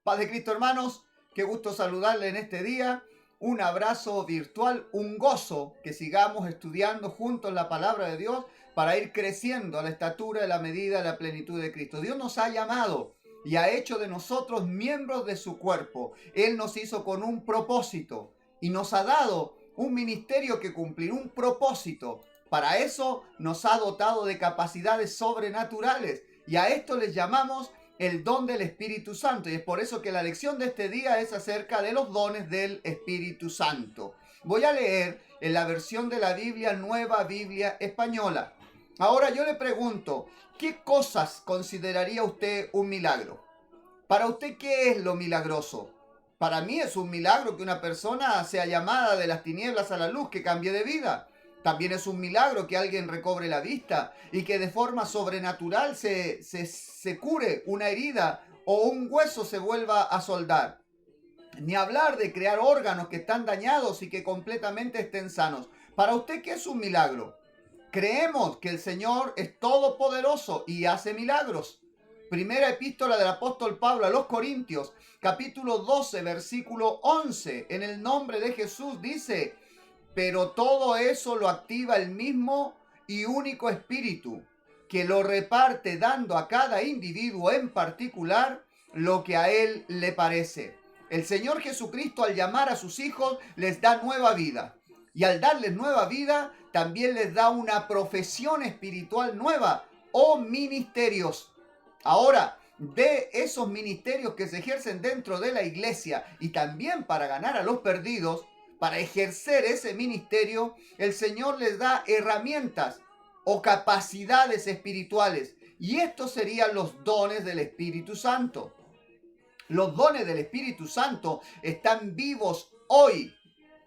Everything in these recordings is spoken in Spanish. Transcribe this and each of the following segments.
Paz de Cristo, hermanos, qué gusto saludarle en este día. Un abrazo virtual, un gozo que sigamos estudiando juntos la palabra de Dios para ir creciendo a la estatura de la medida de la plenitud de Cristo. Dios nos ha llamado y ha hecho de nosotros miembros de su cuerpo. Él nos hizo con un propósito y nos ha dado un ministerio que cumplir, un propósito. Para eso nos ha dotado de capacidades sobrenaturales y a esto les llamamos el don del Espíritu Santo. Y es por eso que la lección de este día es acerca de los dones del Espíritu Santo. Voy a leer en la versión de la Biblia, Nueva Biblia Española. Ahora yo le pregunto, ¿qué cosas consideraría usted un milagro? Para usted, ¿qué es lo milagroso? Para mí es un milagro que una persona sea llamada de las tinieblas a la luz, que cambie de vida. También es un milagro que alguien recobre la vista y que de forma sobrenatural se cure una herida o un hueso se vuelva a soldar. Ni hablar de crear órganos que están dañados y que completamente estén sanos. Para usted, ¿qué es un milagro? Creemos que el Señor es todopoderoso y hace milagros. Primera epístola del apóstol Pablo a los Corintios, capítulo 12, versículo 11. En el nombre de Jesús dice: pero todo eso lo activa el mismo y único Espíritu, que lo reparte dando a cada individuo en particular lo que a él le parece. El Señor Jesucristo, al llamar a sus hijos, les da nueva vida. Y al darles nueva vida, también les da una profesión espiritual nueva o ministerios. Ahora, de esos ministerios que se ejercen dentro de la iglesia y también para ganar a los perdidos, para ejercer ese ministerio, el Señor les da herramientas o capacidades espirituales. Y estos serían los dones del Espíritu Santo. Los dones del Espíritu Santo están vivos hoy.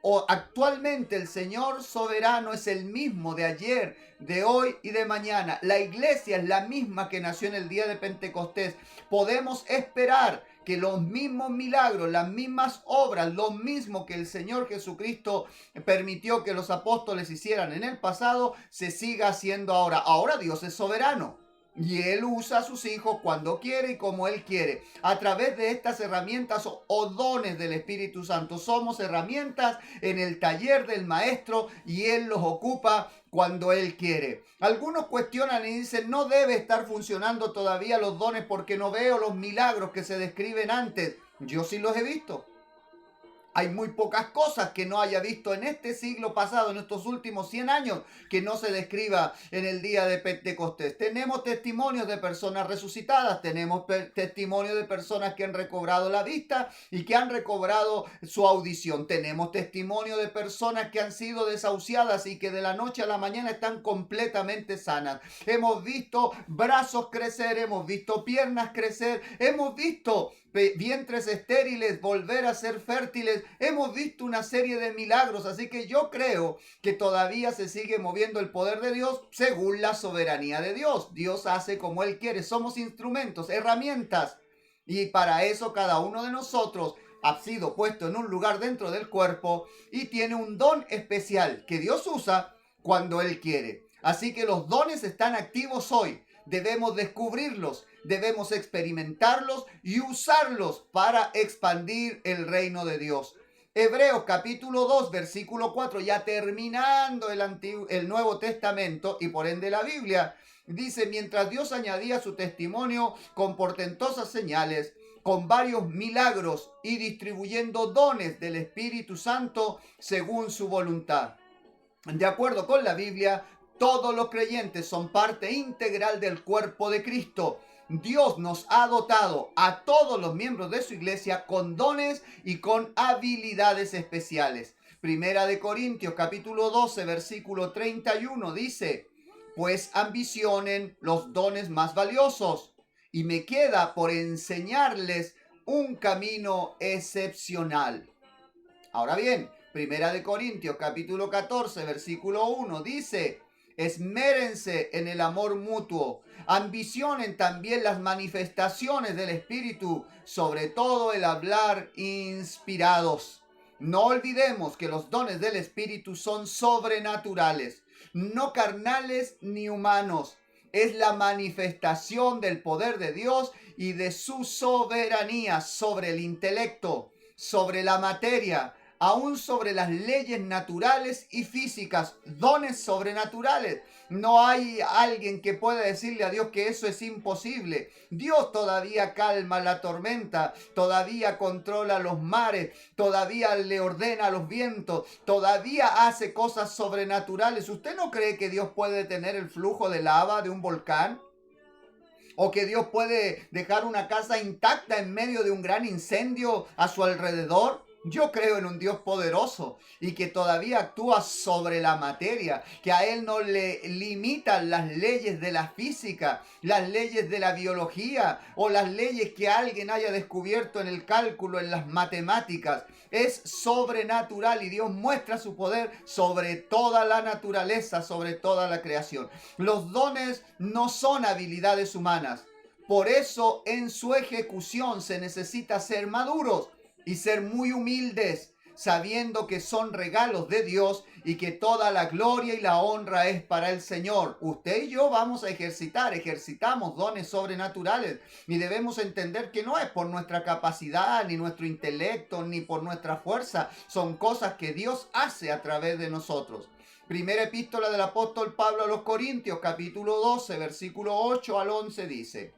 O actualmente el Señor soberano es el mismo de ayer, de hoy y de mañana. La iglesia es la misma que nació en el día de Pentecostés. Podemos esperar que los mismos milagros, las mismas obras, lo mismo que el Señor Jesucristo permitió que los apóstoles hicieran en el pasado, se siga haciendo ahora. Ahora Dios es soberano. Y Él usa a sus hijos cuando quiere y como Él quiere. A través de estas herramientas o dones del Espíritu Santo. Somos herramientas en el taller del Maestro y Él los ocupa cuando Él quiere. Algunos cuestionan y dicen, no debe estar funcionando todavía los dones porque no veo los milagros que se describen antes. Yo sí los he visto. Hay muy pocas cosas que no haya visto en este siglo pasado, en estos últimos 100 años, que no se describa en el día de Pentecostés. Tenemos testimonios de personas resucitadas, tenemos testimonios de personas que han recobrado la vista y que han recobrado su audición. Tenemos testimonios de personas que han sido desahuciadas y que de la noche a la mañana están completamente sanas. Hemos visto brazos crecer, hemos visto piernas crecer, hemos visto vientres estériles volver a ser fértiles. Hemos visto una serie de milagros, así que yo creo que todavía se sigue moviendo el poder de Dios según la soberanía de Dios. Dios hace como Él quiere, somos instrumentos, herramientas, y para eso cada uno de nosotros ha sido puesto en un lugar dentro del cuerpo y tiene un don especial que Dios usa cuando Él quiere. Así que los dones están activos hoy. Debemos descubrirlos, debemos experimentarlos y usarlos para expandir el reino de Dios. Hebreos capítulo 2, versículo 4, ya terminando el Nuevo Testamento y por ende la Biblia, dice, mientras Dios añadía su testimonio con portentosas señales, con varios milagros y distribuyendo dones del Espíritu Santo según su voluntad. De acuerdo con la Biblia, todos los creyentes son parte integral del cuerpo de Cristo. Dios nos ha dotado a todos los miembros de su iglesia con dones y con habilidades especiales. Primera de Corintios capítulo 12 versículo 31 dice, pues ambicionen los dones más valiosos y me queda por enseñarles un camino excepcional. Ahora bien, Primera de Corintios capítulo 14 versículo 1 dice, esmérense en el amor mutuo, ambicionen también las manifestaciones del Espíritu, sobre todo el hablar inspirados. No olvidemos que los dones del Espíritu son sobrenaturales, no carnales ni humanos. Es la manifestación del poder de Dios y de su soberanía sobre el intelecto, sobre la materia, aún sobre las leyes naturales y físicas, dones sobrenaturales. No hay alguien que pueda decirle a Dios que eso es imposible. Dios todavía calma la tormenta, todavía controla los mares, todavía le ordena los vientos, todavía hace cosas sobrenaturales. ¿Usted no cree que Dios puede detener el flujo de lava de un volcán? ¿O que Dios puede dejar una casa intacta en medio de un gran incendio a su alrededor? Yo creo en un Dios poderoso y que todavía actúa sobre la materia, que a Él no le limitan las leyes de la física, las leyes de la biología o las leyes que alguien haya descubierto en el cálculo, en las matemáticas. Es sobrenatural y Dios muestra su poder sobre toda la naturaleza, sobre toda la creación. Los dones no son habilidades humanas. Por eso en su ejecución se necesita ser maduros y ser muy humildes, sabiendo que son regalos de Dios y que toda la gloria y la honra es para el Señor. Usted y yo vamos a ejercitamos dones sobrenaturales y debemos entender que no es por nuestra capacidad, ni nuestro intelecto, ni por nuestra fuerza. Son cosas que Dios hace a través de nosotros. Primera epístola del apóstol Pablo a los Corintios, capítulo 12, versículo 8 al 11 dice: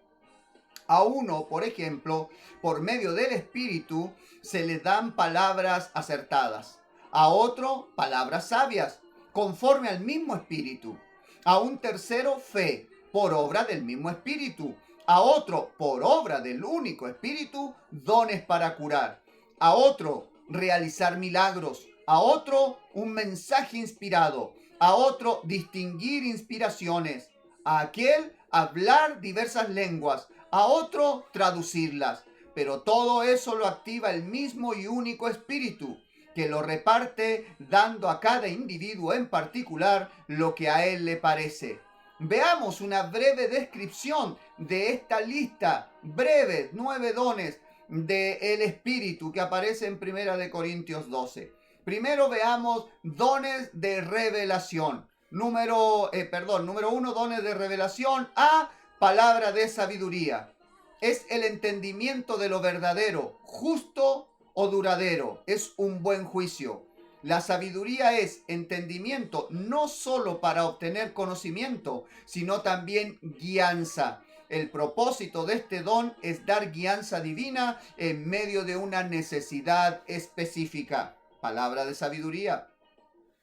a uno, por ejemplo, por medio del Espíritu, se le dan palabras acertadas. A otro, palabras sabias, conforme al mismo Espíritu. A un tercero, fe, por obra del mismo Espíritu. A otro, por obra del único Espíritu, dones para curar. A otro, realizar milagros. A otro, un mensaje inspirado. A otro, distinguir inspiraciones. A aquel, hablar diversas lenguas. A otro, traducirlas. Pero todo eso lo activa el mismo y único Espíritu, que lo reparte dando a cada individuo en particular lo que a él le parece. Veamos una breve descripción de esta lista, breve, 9 dones del Espíritu que aparece en 1 Corintios 12. Primero veamos dones de revelación. Número 1, dones de revelación. A, palabra de sabiduría. Es el entendimiento de lo verdadero, justo o duradero. Es un buen juicio. La sabiduría es entendimiento no solo para obtener conocimiento, sino también guianza. El propósito de este don es dar guianza divina en medio de una necesidad específica. Palabra de sabiduría.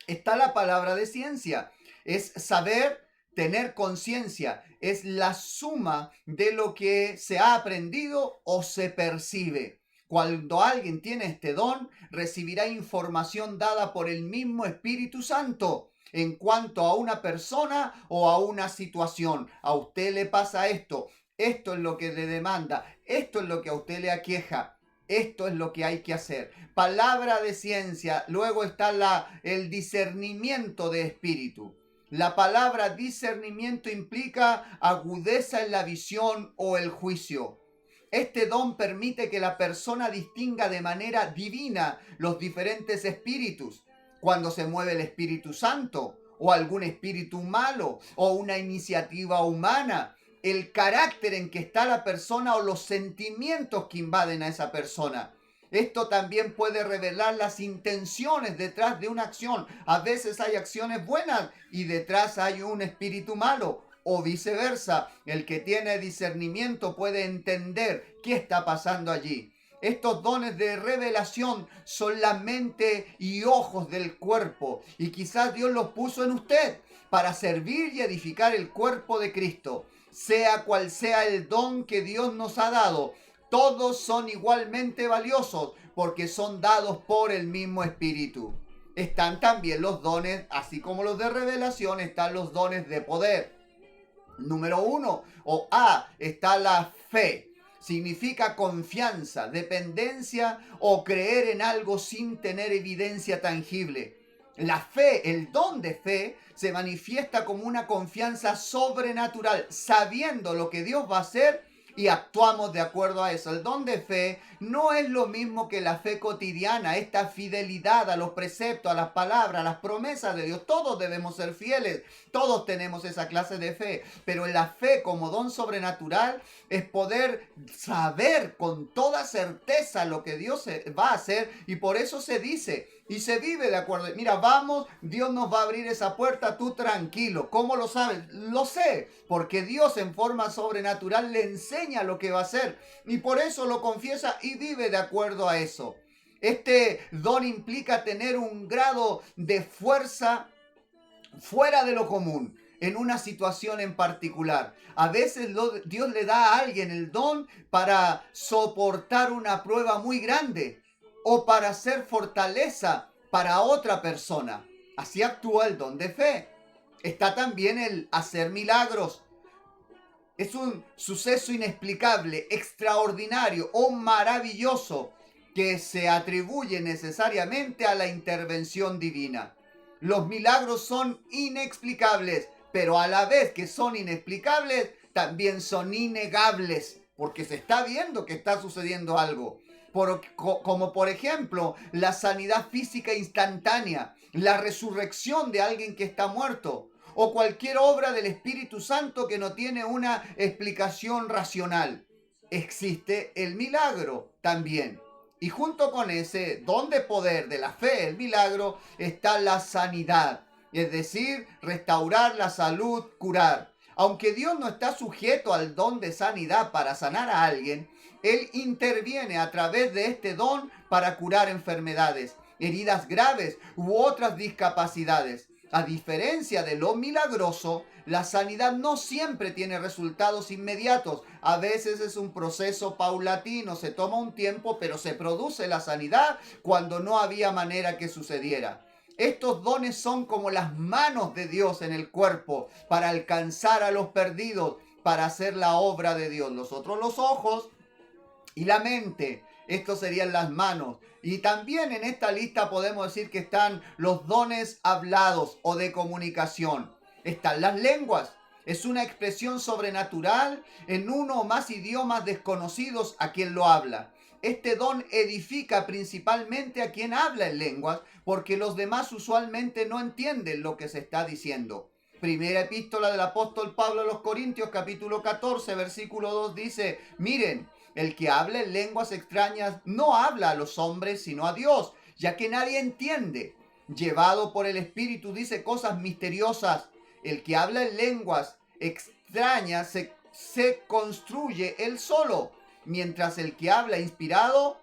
Está la palabra de ciencia. Es saber, tener conciencia. Es la suma de lo que se ha aprendido o se percibe. Cuando alguien tiene este don, recibirá información dada por el mismo Espíritu Santo en cuanto a una persona o a una situación. A usted le pasa esto, esto es lo que le demanda, esto es lo que a usted le aqueja. Esto es lo que hay que hacer. Palabra de ciencia. Luego está el discernimiento de espíritu. La palabra discernimiento implica agudeza en la visión o el juicio. Este don permite que la persona distinga de manera divina los diferentes espíritus. Cuando se mueve el Espíritu Santo o algún espíritu malo o una iniciativa humana, el carácter en que está la persona o los sentimientos que invaden a esa persona. Esto también puede revelar las intenciones detrás de una acción. A veces hay acciones buenas y detrás hay un espíritu malo. O viceversa, el que tiene discernimiento puede entender qué está pasando allí. Estos dones de revelación son la mente y ojos del cuerpo. Y quizás Dios los puso en usted para servir y edificar el cuerpo de Cristo. Sea cual sea el don que Dios nos ha dado, todos son igualmente valiosos porque son dados por el mismo Espíritu. Están también los dones, así como los de revelación, están los dones de poder. Número 1 o A está la fe. Significa confianza, dependencia o creer en algo sin tener evidencia tangible. La fe, el don de fe, se manifiesta como una confianza sobrenatural, sabiendo lo que Dios va a hacer y actuamos de acuerdo a eso. El don de fe no es lo mismo que la fe cotidiana, esta fidelidad a los preceptos, a las palabras, a las promesas de Dios. Todos debemos ser fieles, todos tenemos esa clase de fe, pero la fe como don sobrenatural es poder saber con toda certeza lo que Dios va a hacer, y por eso se dice y se vive de acuerdo. Mira, vamos, Dios nos va a abrir esa puerta, tú tranquilo. ¿Cómo lo sabes? Lo sé, porque Dios en forma sobrenatural le enseña lo que va a hacer, y por eso lo confiesa y vive de acuerdo a eso. Este don implica tener un grado de fuerza fuera de lo común en una situación en particular. A veces Dios le da a alguien el don para soportar una prueba muy grande o para hacer fortaleza para otra persona. Así actúa el don de fe. Está también el hacer milagros. Es un suceso inexplicable, extraordinario o maravilloso que se atribuye necesariamente a la intervención divina. Los milagros son inexplicables, pero a la vez que son inexplicables, también son innegables, porque se está viendo que está sucediendo algo. Como por ejemplo, la sanidad física instantánea, la resurrección de alguien que está muerto, o cualquier obra del Espíritu Santo que no tiene una explicación racional. Existe el milagro también. Y junto con ese don de poder de la fe, el milagro, está la sanidad. Es decir, restaurar la salud, curar. Aunque Dios no está sujeto al don de sanidad para sanar a alguien, Él interviene a través de este don para curar enfermedades, heridas graves u otras discapacidades. A diferencia de lo milagroso, la sanidad no siempre tiene resultados inmediatos. A veces es un proceso paulatino, se toma un tiempo, pero se produce la sanidad cuando no había manera que sucediera. Estos dones son como las manos de Dios en el cuerpo para alcanzar a los perdidos, para hacer la obra de Dios. Los otros, los ojos y la mente. Estos serían las manos. Y también en esta lista podemos decir que están los dones hablados o de comunicación. Están las lenguas. Es una expresión sobrenatural en uno o más idiomas desconocidos a quien lo habla. Este don edifica principalmente a quien habla en lenguas, porque los demás usualmente no entienden lo que se está diciendo. Primera epístola del apóstol Pablo a los Corintios, capítulo 14, versículo 2 dice: miren, el que habla en lenguas extrañas no habla a los hombres, sino a Dios, ya que nadie entiende. Llevado por el Espíritu dice cosas misteriosas. El que habla en lenguas extrañas se construye él solo, mientras el que habla inspirado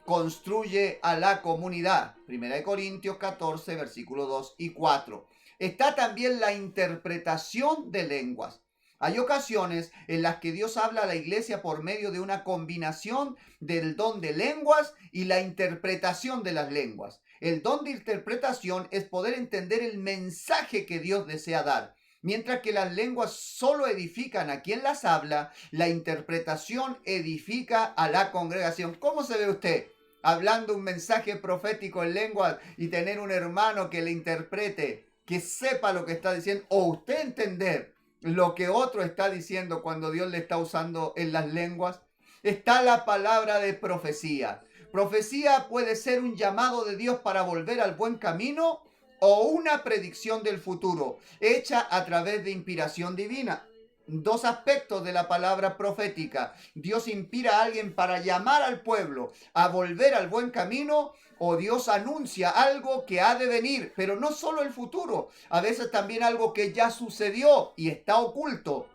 construye a la comunidad. Primera de Corintios 14, versículos 2 y 4. Está también la interpretación de lenguas. Hay ocasiones en las que Dios habla a la iglesia por medio de una combinación del don de lenguas y la interpretación de las lenguas. El don de interpretación es poder entender el mensaje que Dios desea dar. Mientras que las lenguas solo edifican a quien las habla, la interpretación edifica a la congregación. ¿Cómo se ve usted hablando un mensaje profético en lenguas y tener un hermano que le interprete, que sepa lo que está diciendo, o usted entender lo que otro está diciendo cuando Dios le está usando en las lenguas? Está la palabra de profecía. Profecía puede ser un llamado de Dios para volver al buen camino o una predicción del futuro, hecha a través de inspiración divina. Dos aspectos de la palabra profética. Dios inspira a alguien para llamar al pueblo a volver al buen camino, o Dios anuncia algo que ha de venir, pero no solo el futuro, a veces también algo que ya sucedió y está oculto,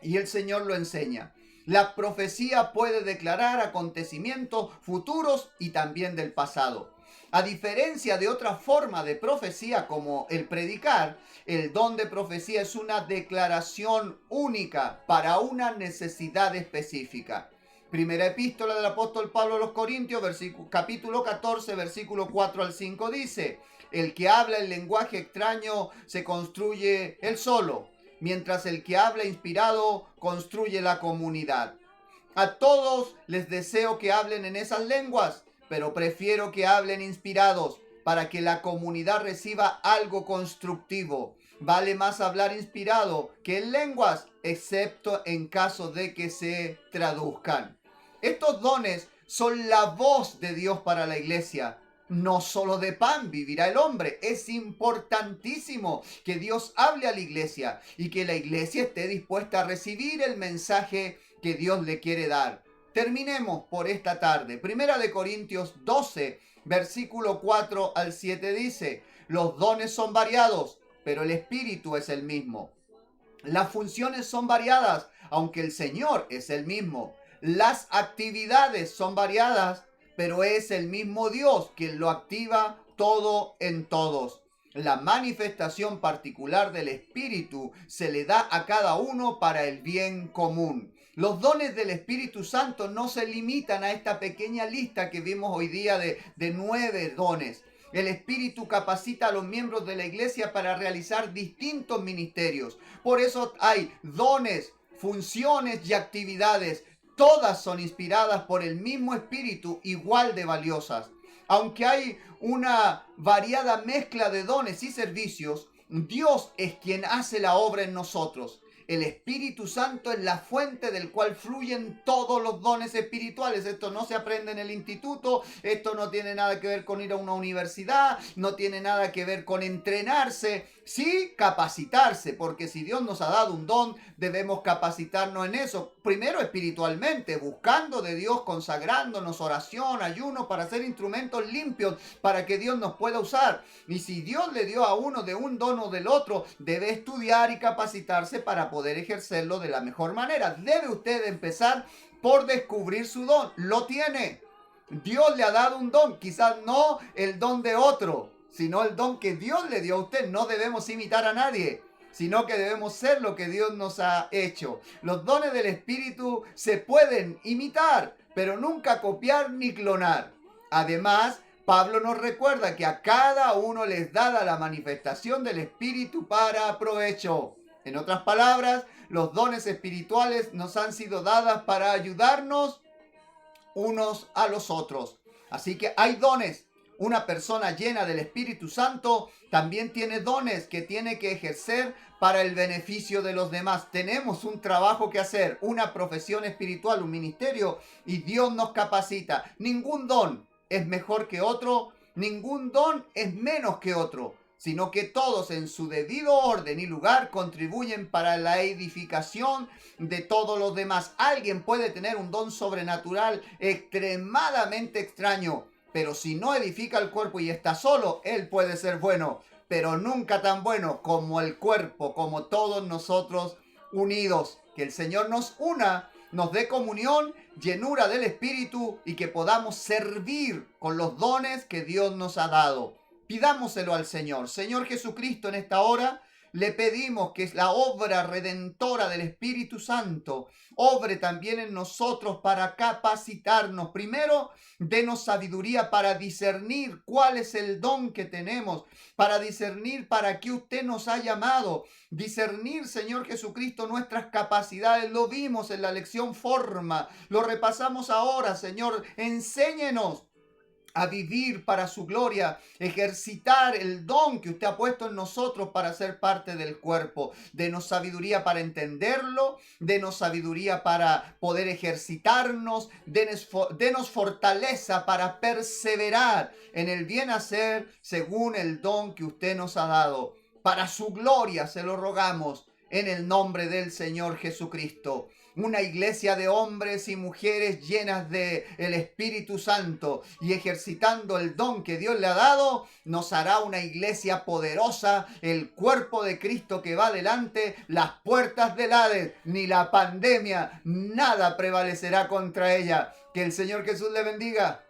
y el Señor lo enseña. La profecía puede declarar acontecimientos futuros y también del pasado. A diferencia de otra forma de profecía como el predicar, el don de profecía es una declaración única para una necesidad específica. Primera epístola del apóstol Pablo a los Corintios, capítulo 14, versículo 4 al 5 dice: el que habla en lenguaje extraño se construye él solo, mientras el que habla inspirado construye la comunidad. A todos les deseo que hablen en esas lenguas, pero prefiero que hablen inspirados para que la comunidad reciba algo constructivo. Vale más hablar inspirado que en lenguas, excepto en caso de que se traduzcan. Estos dones son la voz de Dios para la iglesia. No solo de pan vivirá el hombre. Es importantísimo que Dios hable a la iglesia y que la iglesia esté dispuesta a recibir el mensaje que Dios le quiere dar. Terminemos por esta tarde. Primera de Corintios 12, versículo 4 al 7 dice: los dones son variados, pero el Espíritu es el mismo. Las funciones son variadas, aunque el Señor es el mismo. Las actividades son variadas, pero es el mismo Dios quien lo activa todo en todos. La manifestación particular del Espíritu se le da a cada uno para el bien común. Los dones del Espíritu Santo no se limitan a esta pequeña lista que vimos hoy día de 9 dones. El Espíritu capacita a los miembros de la iglesia para realizar distintos ministerios. Por eso hay dones, funciones y actividades. Todas son inspiradas por el mismo Espíritu, igual de valiosas. Aunque hay una variada mezcla de dones y servicios, Dios es quien hace la obra en nosotros. El Espíritu Santo es la fuente del cual fluyen todos los dones espirituales. Esto no se aprende en el instituto, esto no tiene nada que ver con ir a una universidad, no tiene nada que ver con entrenarse. Sí, capacitarse, porque si Dios nos ha dado un don, debemos capacitarnos en eso. Primero espiritualmente, buscando de Dios, consagrándonos, oración, ayuno, para ser instrumentos limpios, para que Dios nos pueda usar. Y si Dios le dio a uno de un don o del otro, debe estudiar y capacitarse para poder ejercerlo de la mejor manera. Debe usted empezar por descubrir su don. Lo tiene. Dios le ha dado un don, quizás no el don de otro, sino el don que Dios le dio a usted. No debemos imitar a nadie, sino que debemos ser lo que Dios nos ha hecho. Los dones del Espíritu se pueden imitar, pero nunca copiar ni clonar. Además, Pablo nos recuerda que a cada uno les dada la manifestación del Espíritu para provecho. En otras palabras, los dones espirituales nos han sido dadas para ayudarnos unos a los otros. Así que hay dones. Una persona llena del Espíritu Santo también tiene dones que tiene que ejercer para el beneficio de los demás. Tenemos un trabajo que hacer, una profesión espiritual, un ministerio, y Dios nos capacita. Ningún don es mejor que otro, ningún don es menos que otro, sino que todos en su debido orden y lugar contribuyen para la edificación de todos los demás. Alguien puede tener un don sobrenatural extremadamente extraño, pero si no edifica el cuerpo y está solo, él puede ser bueno, pero nunca tan bueno como el cuerpo, como todos nosotros unidos. Que el Señor nos una, nos dé comunión, llenura del Espíritu y que podamos servir con los dones que Dios nos ha dado. Pidámoselo al Señor. Señor Jesucristo, en esta hora le pedimos que la obra redentora del Espíritu Santo obre también en nosotros para capacitarnos. Primero, denos sabiduría para discernir cuál es el don que tenemos, para discernir para qué usted nos ha llamado. Discernir, Señor Jesucristo, nuestras capacidades. Lo vimos en la lección forma, lo repasamos ahora, Señor. Enséñenos a vivir para su gloria, ejercitar el don que usted ha puesto en nosotros para ser parte del cuerpo. Denos sabiduría para entenderlo, denos sabiduría para poder ejercitarnos, denos fortaleza para perseverar en el bien hacer según el don que usted nos ha dado. Para su gloria se lo rogamos en el nombre del Señor Jesucristo. Una iglesia de hombres y mujeres llenas de el Espíritu Santo y ejercitando el don que Dios le ha dado, nos hará una iglesia poderosa, el cuerpo de Cristo que va adelante. Las puertas del Hades, ni la pandemia, nada prevalecerá contra ella. Que el Señor Jesús le bendiga.